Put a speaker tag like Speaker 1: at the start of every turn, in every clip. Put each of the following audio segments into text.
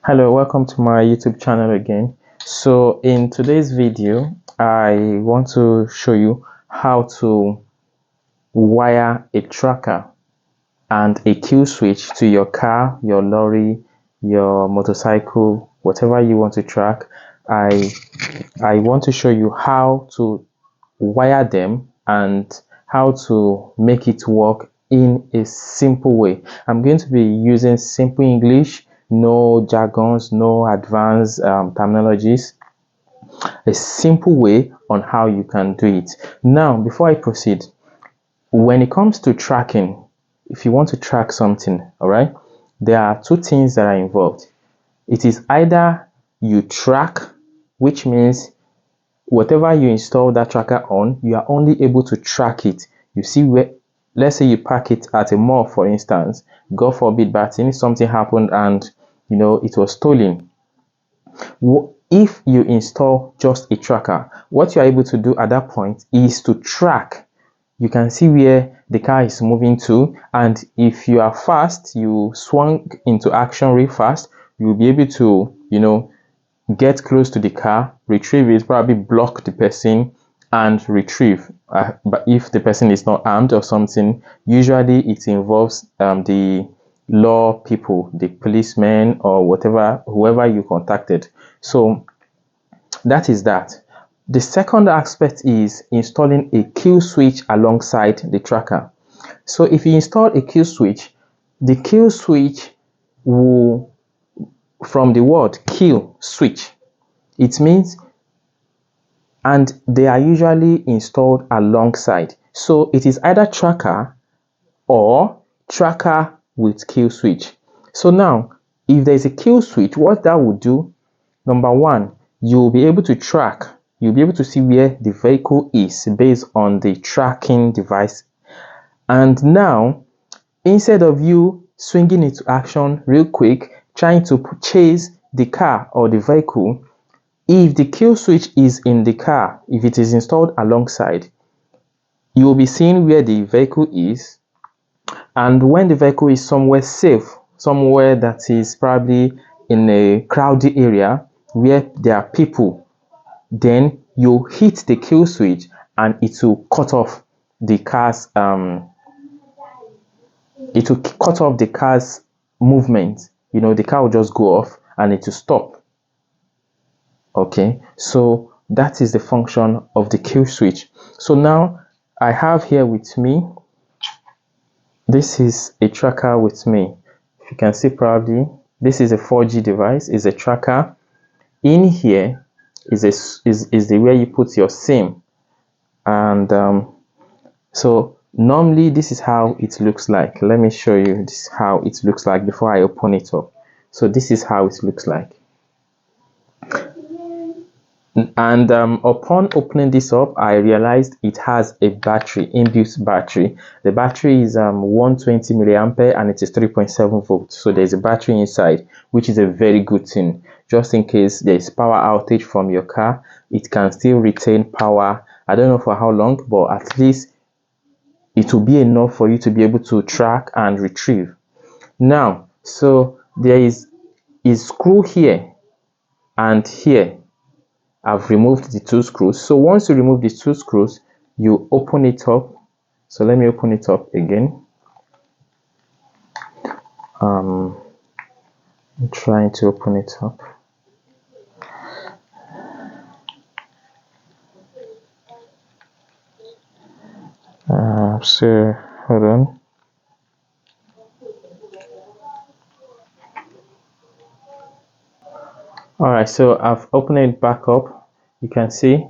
Speaker 1: Hello, welcome to my YouTube channel again. So in today's video, I want to show you how to wire a tracker and a kill switch to your car, your lorry, your motorcycle, whatever you want to track. I want to show you how to wire them and how to make it work in a simple way. I'm going to be using simple English, no jargons, no advanced terminologies, a simple way on how you can do it. Now, before I proceed, when it comes to tracking, if you want to track something, all right, there are two things that are involved. It is either you track, which means whatever you install that tracker on, you are only able to track it. You see, where, let's say you park it at a mall, for instance, God forbid, but something happened and it was stolen. If you install just a tracker, what you are able to do at that point is to track. You can see where the car is moving to, and if you are fast, you swung into action real fast, you'll be able to get close to the car, retrieve it, probably block the person and retrieve. But if the person is not armed or something, usually it involves the law people, the policemen or whatever, whoever you contacted. So that is that. The second aspect is installing a kill switch alongside the tracker. So if you install a kill switch, the kill switch will, from the word kill switch, it means, and they are usually installed alongside. So it is either tracker or tracker with kill switch. So now, if there is a kill switch, what that will do, number one, you'll be able to track, you'll be able to see where the vehicle is based on the tracking device. And now, instead of you swinging into action real quick, trying to chase the car or the vehicle, if the kill switch is in the car, if it is installed alongside, you will be seeing where the vehicle is, and when the vehicle is somewhere safe, somewhere that is probably in a crowded area where there are people, then you hit the kill switch and it will cut off the car's movement. The car will just go off and it will stop. Okay, so that is the function of the kill switch. So now I have here with me, this is a tracker with me. If you can see, probably this is a 4G device, is a tracker. In here is the where you put your SIM, and so normally this is how it looks like. Let me show you this how it looks like before I open it up. So this is how it looks like. And upon opening this up, I realized it has a battery, inbuilt battery. The battery is 120 milliampere and it is 3.7 volts. So there's a battery inside, which is a very good thing. Just in case there is power outage from your car, it can still retain power. I don't know for how long, but at least it will be enough for you to be able to track and retrieve. Now, so there is a screw here and here. I've removed the two screws. So once you remove the two screws, you open it up. So let me open it up again. I'm trying to open it up. So hold on. All right, so I've opened it back up. You can see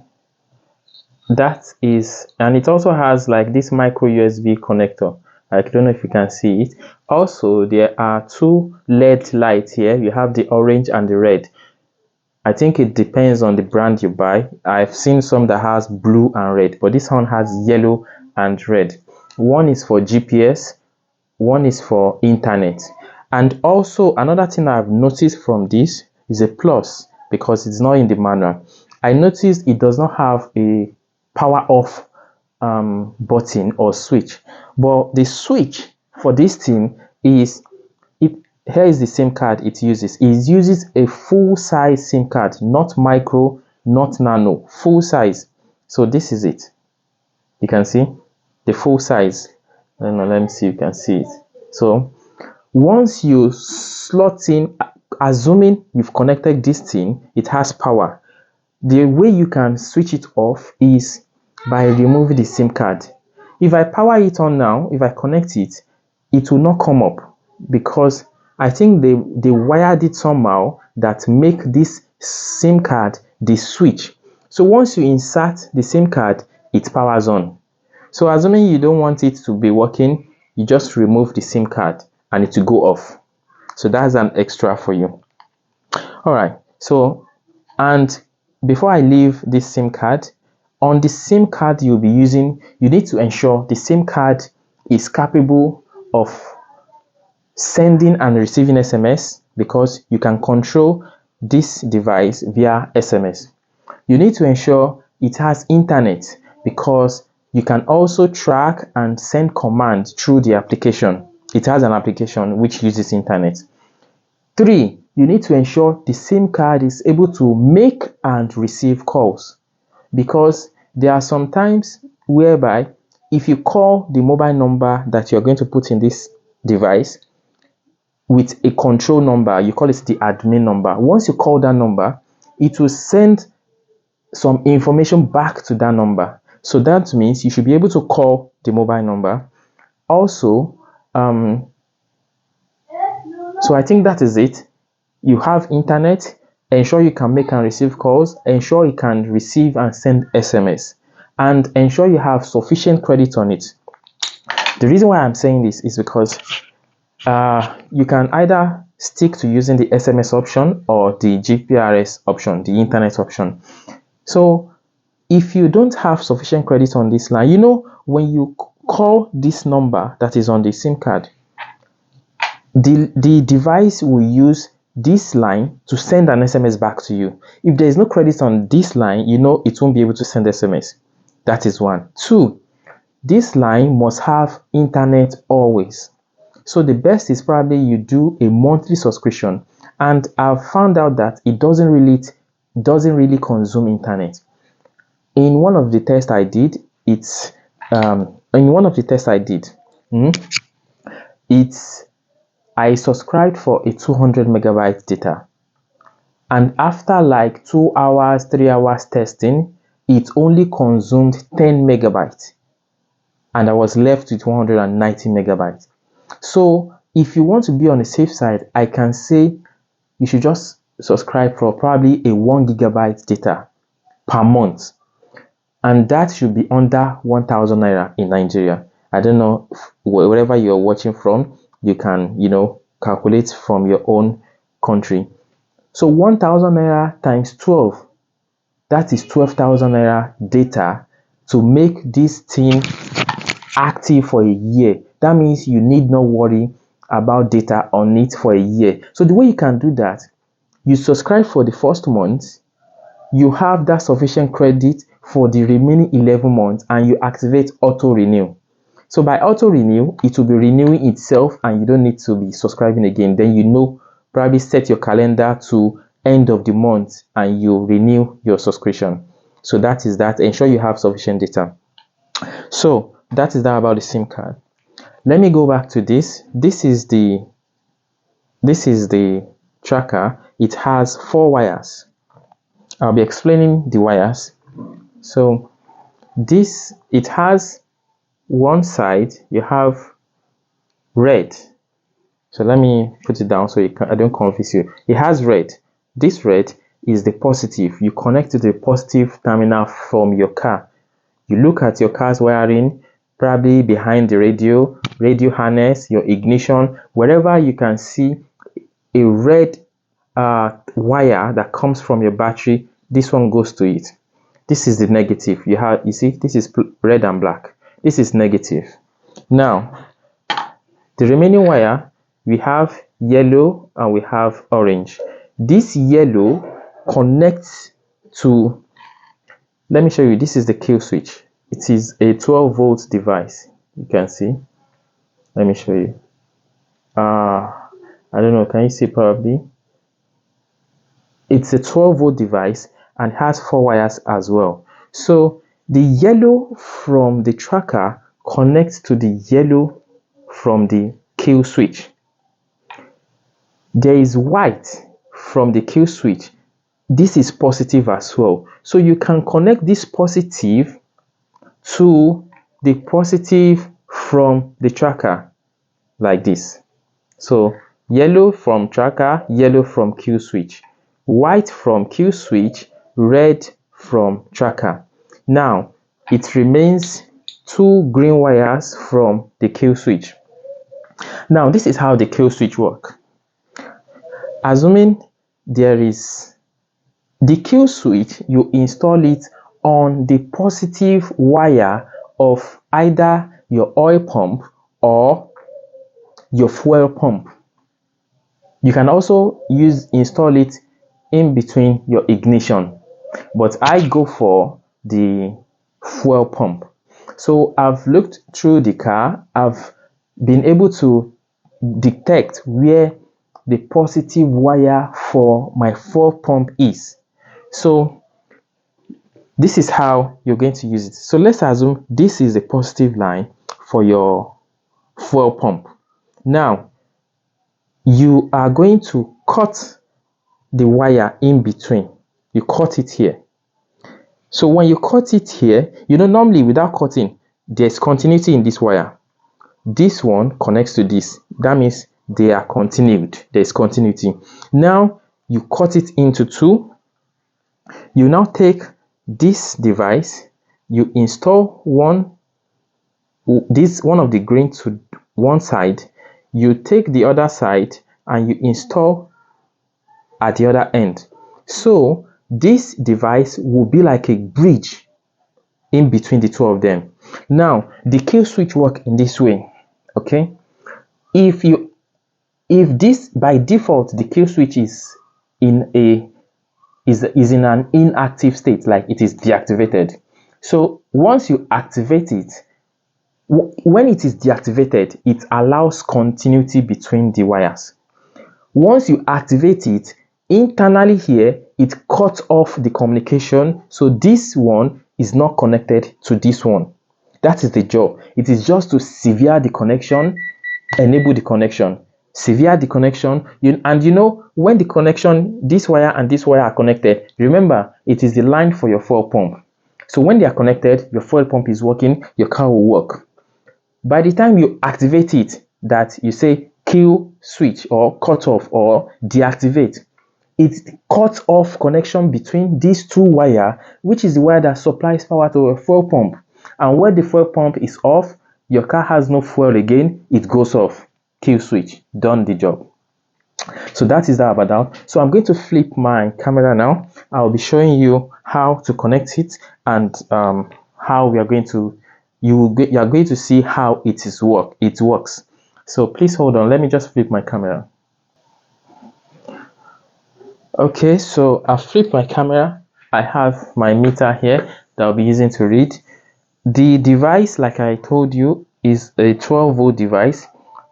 Speaker 1: that is, and it also has like this micro USB connector. I don't know if you can see it. Also, there are two LED lights here. You have the orange and the red. I think it depends on the brand you buy. I've seen some that has blue and red, but this one has yellow and red. One is for GPS, one is for internet. And also another thing I've noticed from this is a plus, because it's not in the manual. I noticed it does not have a power off button or switch, but the switch for this thing is, here is the SIM card it uses. It uses a full size SIM card, not micro, not nano, full size. So this is it. You can see the full size. Let me see if you can see it. So once you slot in, assuming you've connected this thing, it has power. The way you can switch it off is by removing the SIM card. If I power it on now, if I connect it, it will not come up because I think they wired it somehow that make this SIM card the switch. So once you insert the SIM card, it powers on. So assuming you don't want it to be working, you just remove the SIM card and it will go off. So that's an extra for you. All right. So, and before I leave this SIM card, on the SIM card you'll be using, you need to ensure the SIM card is capable of sending and receiving SMS, because you can control this device via SMS. You need to ensure it has internet, because you can also track and send commands through the application. It has an application which uses internet. 3, you need to ensure the SIM card is able to make and receive calls, because there are some times whereby if you call the mobile number that you're going to put in this device with a control number, you call it the admin number. Once you call that number, it will send some information back to that number. So that means you should be able to call the mobile number. Also, so I think that is it. You have internet, ensure you can make and receive calls, ensure you can receive and send SMS, and ensure you have sufficient credit on it. The reason why I'm saying this is because you can either stick to using the SMS option or the GPRS option, the internet option. So if you don't have sufficient credit on this line, you know, when you call this number that is on the SIM card, the device will use this line to send an SMS back to you. If there is no credit on this line, you know it won't be able to send SMS. That is 1. 2, this line must have internet always. So the best is probably you do a monthly subscription, and I've found out that it doesn't really consume internet. In one of the tests I did, I subscribed for a 200 megabyte data, and after like 2 hours, 3 hours testing, it only consumed 10 megabytes, and I was left with 190 megabytes. So if you want to be on the safe side, I can say you should just subscribe for probably a 1 gigabyte data per month, and that should be under 1,000 naira in Nigeria. I don't know, wherever you're watching from, you can, calculate from your own country. So 1,000 naira times 12, that is 12,000 naira data to make this thing active for a year. That means you need not worry about data on it for a year. So the way you can do that, you subscribe for the first month, you have that sufficient credit for the remaining 11 months, and you activate auto renew. So by auto renew, it will be renewing itself and you don't need to be subscribing again. Then probably set your calendar to end of the month and you renew your subscription. So that is that. Ensure you have sufficient data. So that is that about the SIM card. Let me go back to this. This is the tracker. It has 4 wires. I'll be explaining the wires. So it has one side, you have red. So let me put it down so I don't confuse you. It has red. This red is the positive. You connect to the positive terminal from your car. You look at your car's wiring, probably behind the radio harness, your ignition, wherever you can see a red wire that comes from your battery, this one goes to it. This is the negative. You see, this is red and black. This is negative. Now, the remaining wire, we have yellow and we have orange. This yellow connects to, let me show you, this is the kill switch. It is a 12 volt device. You can see. Let me show you. I don't know, can you see? Probably it's a 12-volt device and has 4 wires as well. So the yellow from the tracker connects to the yellow from the kill switch. There is white from the kill switch. This is positive as well. So you can connect this positive to the positive from the tracker like this. So yellow from tracker, yellow from kill switch, white from kill switch, red from tracker. Now it remains 2 green wires from the kill switch. Now this is how the kill switch works. Assuming there is the kill switch, you install it on the positive wire of either your oil pump or your fuel pump. You can also install it in between your ignition, but I go for the fuel pump. So I've looked through the car, I've been able to detect where the positive wire for my fuel pump is. So this is how you're going to use it. So let's assume this is a positive line for your fuel pump. Now you are going to cut the wire in between. You cut it here. So when you cut it here, normally without cutting, there's continuity in this wire. This one connects to this. That means they are continued. There's continuity. Now you cut it into 2. You now take this device, you install one of the green to one side, you take the other side and you install at the other end. So this device will be like a bridge in between the 2 of them. Now the kill switch works in this way. Okay, if this by default the kill switch is in an inactive state, like it is deactivated. So once you activate it, when it is deactivated, it allows continuity between the wires. Once you activate it, internally here, it cuts off the communication. So this one is not connected to this one. That is the job. It is just to sever the connection, enable the connection, sever the connection. When the connection, this wire and this wire are connected, remember, it is the line for your fuel pump. So when they are connected, your fuel pump is working, your car will work. By the time you activate it, that you say kill switch or cut off or deactivate, it cuts off connection between these 2 wires, which is the wire that supplies power to a fuel pump. And when the fuel pump is off, your car has no fuel again, it goes off. Kill switch, done the job. So that is that about that. So I'm going to flip my camera now. I'll be showing you how to connect it and how we are going to you are going to see how it works. So please hold on, let me just flip my camera. Okay, so I've flipped my camera. I have my meter here that I'll be using to read. The device, like I told you, is a 12-volt device,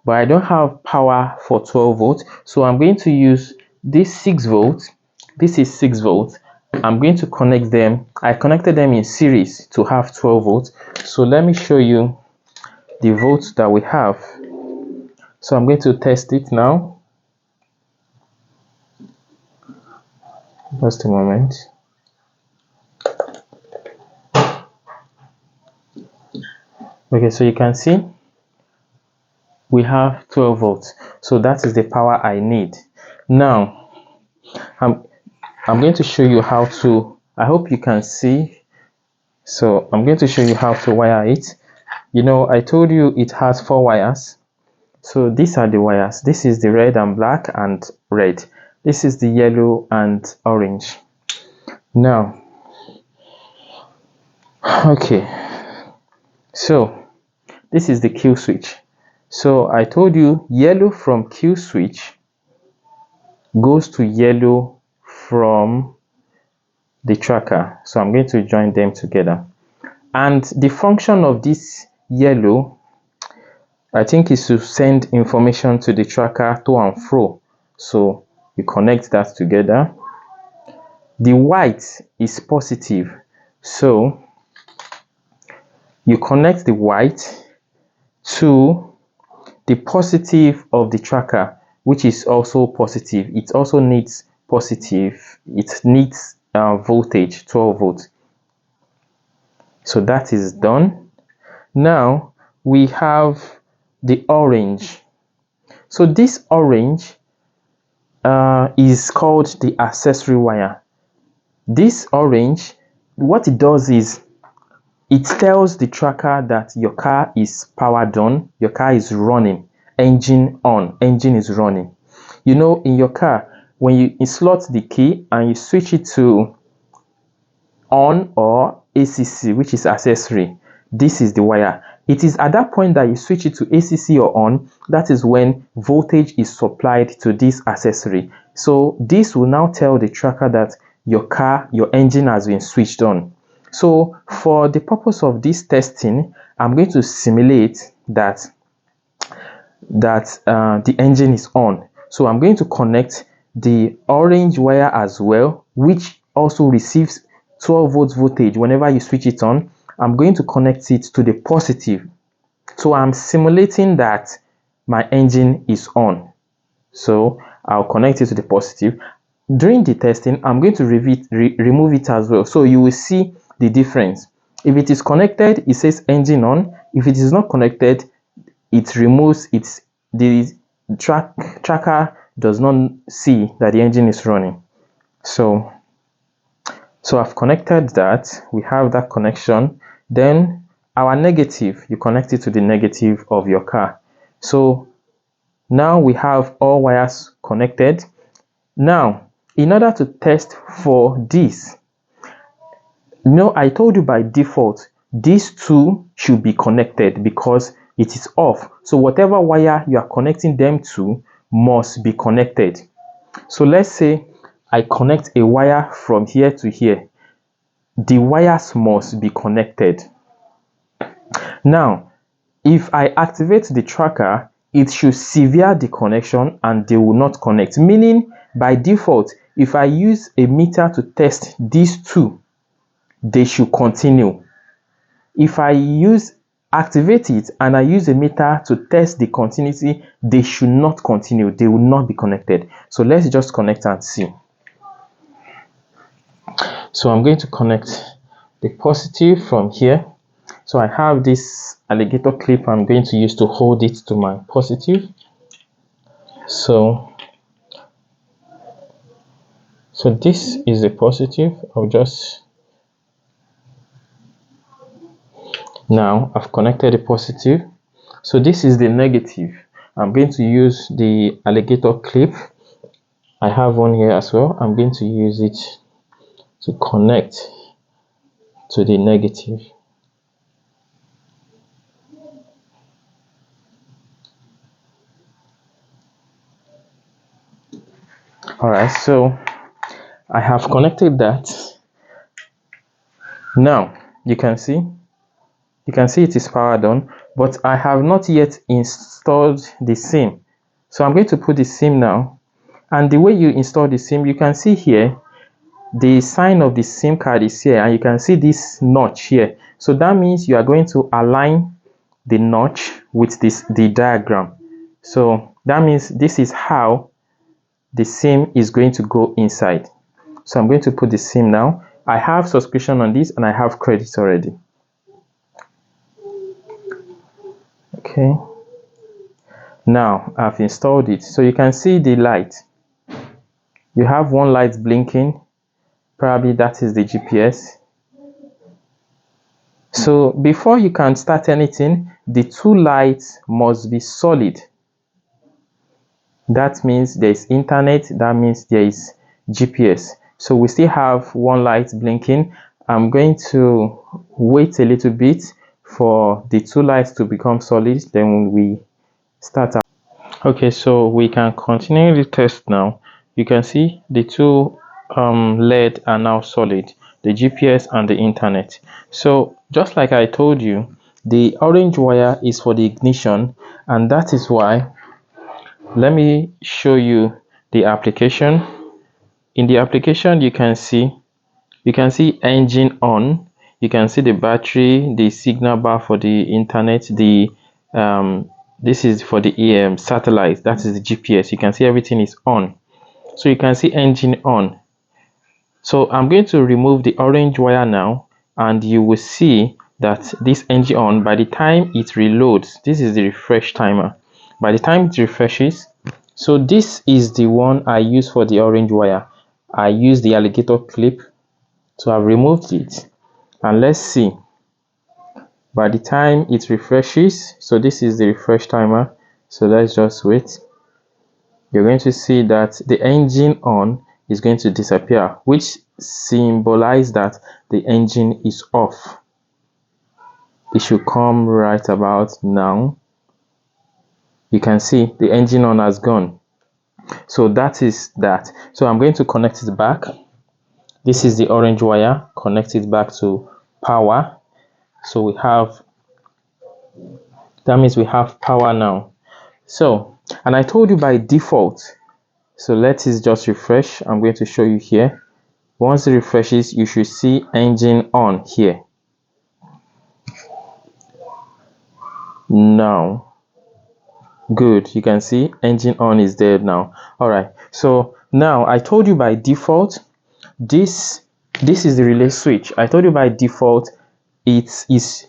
Speaker 1: but I don't have power for 12 volts, so I'm going to use this 6 volts. This is 6 volts. I'm going to connect them. I connected them in series to have 12 volts. So let me show you the volts that we have. So I'm going to test it now. Just a moment. Okay, so you can see we have 12 volts. So that is the power I need. Now I'm going to show you how to, I hope you can see. So I'm going to show you how to wire it. I told you it has 4 wires. So these are the wires. This is the red and black and red. This is the yellow and orange. Now, okay. So this is the kill switch. So I told you yellow from kill switch goes to yellow from the tracker. So I'm going to join them together. And the function of this yellow, I think it's to send information to the tracker to and fro. So you connect that together. The white is positive, so you connect the white to the positive of the tracker, which is also positive. It also needs positive. It needs voltage, 12 volts. So that is done. Now we have the orange. So this orange is called the accessory wire. This orange, what it does is it tells the tracker that your car is powered on, your car is running, engine on, engine is running. You know, in your car, when you slot the key and you switch it to on or ACC, which is accessory, this is the wire. It is at that point that you switch it to ACC or on, that is when voltage is supplied to this accessory. So this will now tell the tracker that your car, your engine has been switched on. So for the purpose of this testing, I'm going to simulate that the engine is on. So I'm going to connect the orange wire as well, which also receives 12 volts voltage whenever you switch it on. I'm going to connect it to the positive. So I'm simulating that my engine is on. So I'll connect it to the positive. During the testing, I'm going to remove it as well. So you will see the difference. If it is connected, it says engine on. If it is not connected, it removes its the tracker does not see that the engine is running. So I've connected that. We have that connection. Then our negative, you connect it to the negative of your car. So now we have all wires connected. Now, in order to test for this, I told you by default these two should be connected because it is off. So whatever wire you are connecting them to must be connected. So let's say I connect a wire from here to here. The wires must be connected. Now, if I activate the tracker, it should sever the connection and they will not connect. Meaning, by default, if I use a meter to test these two, they should continue. If I activate it and I use a meter to test the continuity, they should not continue. They will not be connected. So let's just connect and see. So I'm going to connect the positive from here. So I have this alligator clip I'm going to use to hold it to my positive. So this is the positive. Now I've connected the positive. So this is the negative. I'm going to use the alligator clip. I have one here as well. I'm going to use it to connect to the negative. Alright, so I have connected that. Now you can see it is powered on, but I have not yet installed the SIM. So I'm going to put the SIM now. And the way you install the SIM, you can see here the sign of the SIM card is here, and you can see this notch here. So that means you are going to align the notch with the diagram. So that means this is how the SIM is going to go inside. So I'm going to put the SIM now. I have subscription on this and I have credits already. Okay. Now I've installed it. So you can see the light. You have one light blinking. Probably that is the GPS. So before you can start anything, the two lights must be solid. That means there is internet, that means there is GPS. So we still have one light blinking. I'm going to wait a little bit for the two lights to become solid, then we start. Okay, so we can continue the test now. You can see the two LED are now solid, the GPS and the internet. So just like I told you, The orange wire is for the ignition, and that is why, let me show you the application. In the application, you can see engine on, you can see the battery, the signal bar for the internet, the this is for the satellite, that is the GPS. You can see everything is on, so you can see engine on. So I'm going to remove the orange wire now, and you will see that this engine on, by the time it reloads, this is the refresh timer, by the time it refreshes. So this is the one I use for the orange wire. I use the alligator clip, so I've removed it, and let's see by the time it refreshes. So this is the refresh timer, so let's just wait. You're going to see that the engine on is going to disappear, which symbolizes that the engine is off. It should come right about now. You can see the engine on has gone. So that is that. So I'm going to connect it back. This is the orange wire, connect it back to power. So we have, that means we have power now. So, and I told you by default, so let us just refresh. I'm going to show you here. Once it refreshes, you should see engine on here. Now, good, you can see engine on is there now. All right, so now I told you by default, this is the relay switch. I told you by default it is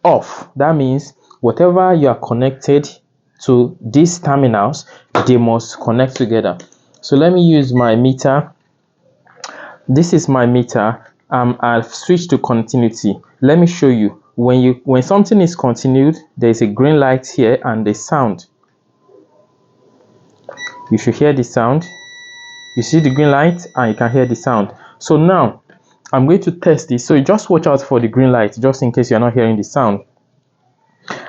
Speaker 1: off. That means whatever you are connected to these terminals, they must connect together. So let me use my meter. This is my meter. I've switched to continuity. Let me show you. When something is continued, there is a green light here and the sound. You should hear the sound. You see the green light and you can hear the sound. So now I'm going to test this. So you just watch out for the green light, just in case you're not hearing the sound.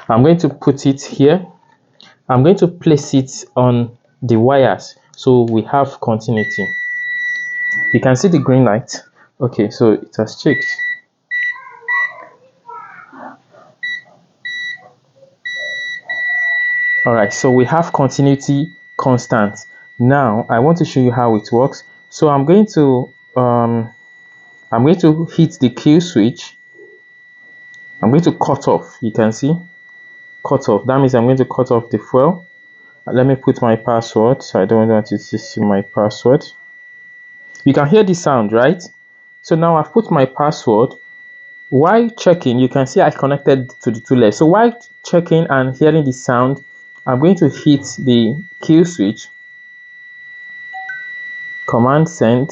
Speaker 1: I'm going to put it here. I'm going to place it on the wires so we have continuity. You can see the green light. Okay, so it has checked. All right, so we have continuity constant. Now I want to show you how it works. So I'm going to hit the kill switch. I'm going to cut off. You can see cut off. That means I'm going to cut off the fuel. Let me put my password, so I don't want you to see my password. You can hear the sound, right? So now I've put my password. While checking, you can see I connected to the two legs. So while checking and hearing the sound, I'm going to hit the kill switch. Command send.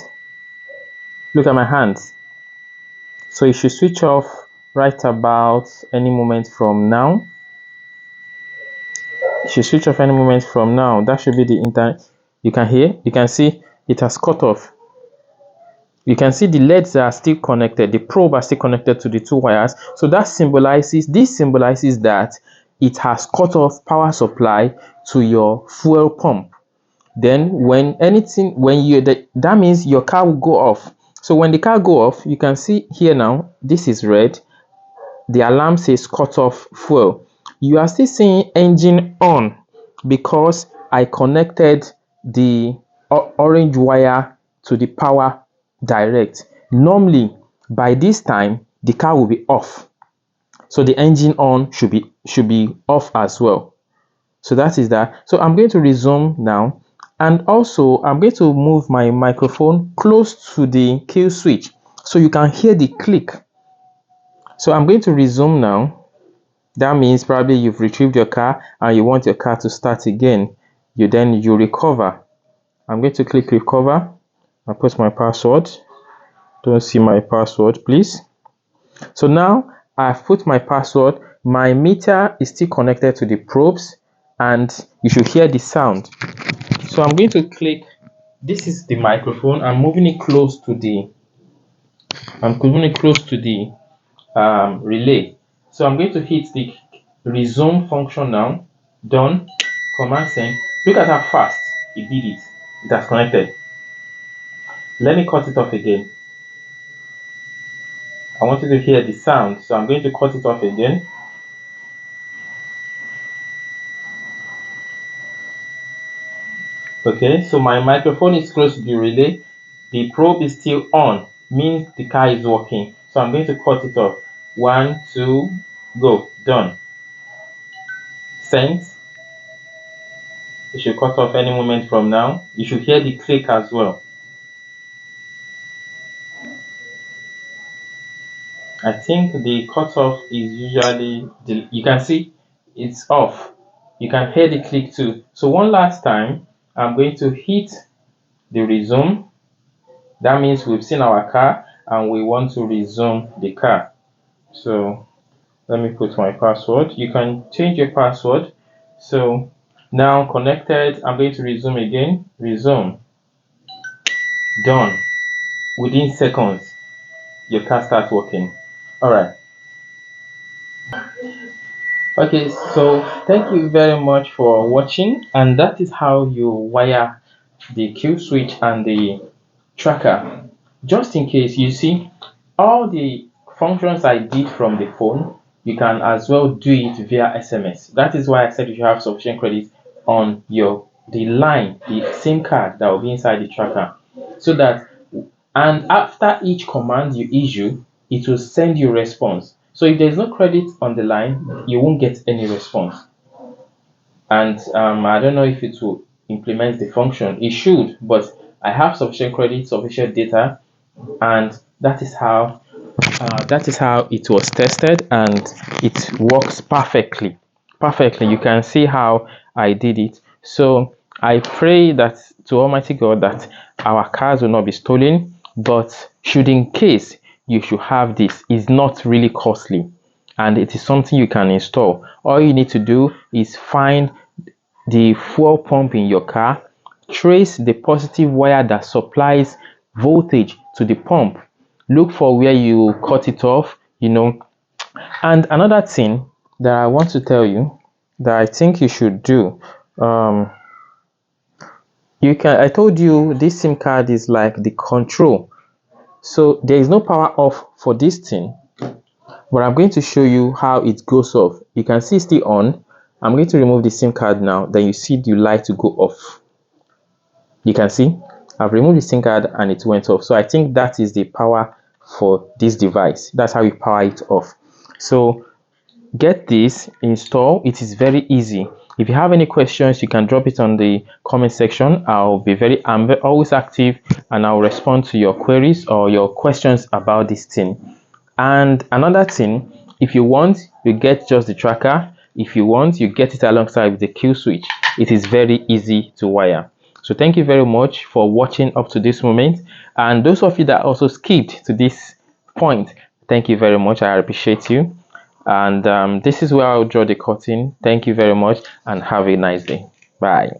Speaker 1: Look at my hands. So it should switch off right about any moment from now. It should switch off any moment from now. That should be the internet. You can see it has cut off. You can see the LEDs are still connected. The probe are still connected to the two wires. So this symbolizes that it has cut off power supply to your fuel pump. Then that means your car will go off. So when the car go off, you can see here now, this is red. The alarm says cut off fuel. You are still seeing engine on because I connected the orange wire to the power direct. Normally by this time the car will be off, so the engine on should be off as well. So that is that. So I'm going to resume now, and also I'm going to move my microphone close to the kill switch so you can hear the click. So I'm going to resume now. That means probably you've retrieved your car and you want your car to start again. You recover. I'm going to click recover. I put my password. Don't see my password, please. So now I've put my password. My meter is still connected to the probes and you should hear the sound. So I'm going to click. This is the microphone. I'm moving it close to the relay. So I'm going to hit the resume function now. Done. Command send. Look at how fast it did it. It has connected. Let me cut it off again. I want you to hear the sound, so I'm going to cut it off again. Okay, so my microphone is close to the relay. The probe is still on, means the car is working. So I'm going to cut it off. 1, 2, go. Done. Sent. It should cut off any moment from now. You should hear the click as well. I think the cutoff is usually, you can see it's off. You can hear the click too. So one last time, I'm going to hit the resume. That means we've seen our car and we want to resume the car. So let me put my password. You can change your password. So now connected, I'm going to resume again. Resume. Done. Within seconds, your car starts working. All right. Okay, so thank you very much for watching, and that is how you wire the kill switch and the tracker. Just in case, you see all the functions I did from the phone, you can as well do it via SMS. That is why I said you should have sufficient credit on the line, the SIM card that will be inside the tracker, so that, and after each command you issue, it will send you response. So if there's no credit on the line, you won't get any response. And I don't know if it will implement the function. It should, but I have sufficient credit, sufficient data, and that is how it was tested, and it works perfectly. You can see how I did it. So I pray that to Almighty God that our cars will not be stolen, but should in case you should have this, it's not really costly, and it is something you can install. All you need to do is find the fuel pump in your car, trace the positive wire that supplies voltage to the pump, look for where you cut it off, and another thing that I want to tell you that I think you should do, I told you this SIM card is like the control. So there is no power off for this thing, but I'm going to show you how it goes off. You can see it's still on. I'm going to remove the SIM card now. Then you see the light to go off. You can see I've removed the SIM card and it went off. So I think that is the power for this device. That's how you power it off. So get this, install. It is very easy. If you have any questions, you can drop it on the comment section. I'm always active, and I'll respond to your queries or your questions about this thing. And another thing, if you want, you get just the tracker. If you want, you get it alongside with the kill switch. It is very easy to wire. So thank you very much for watching up to this moment, and those of you that also skipped to this point, thank you very much. I appreciate you. And this is where I'll draw the curtain. Thank you very much, and have a nice day. Bye.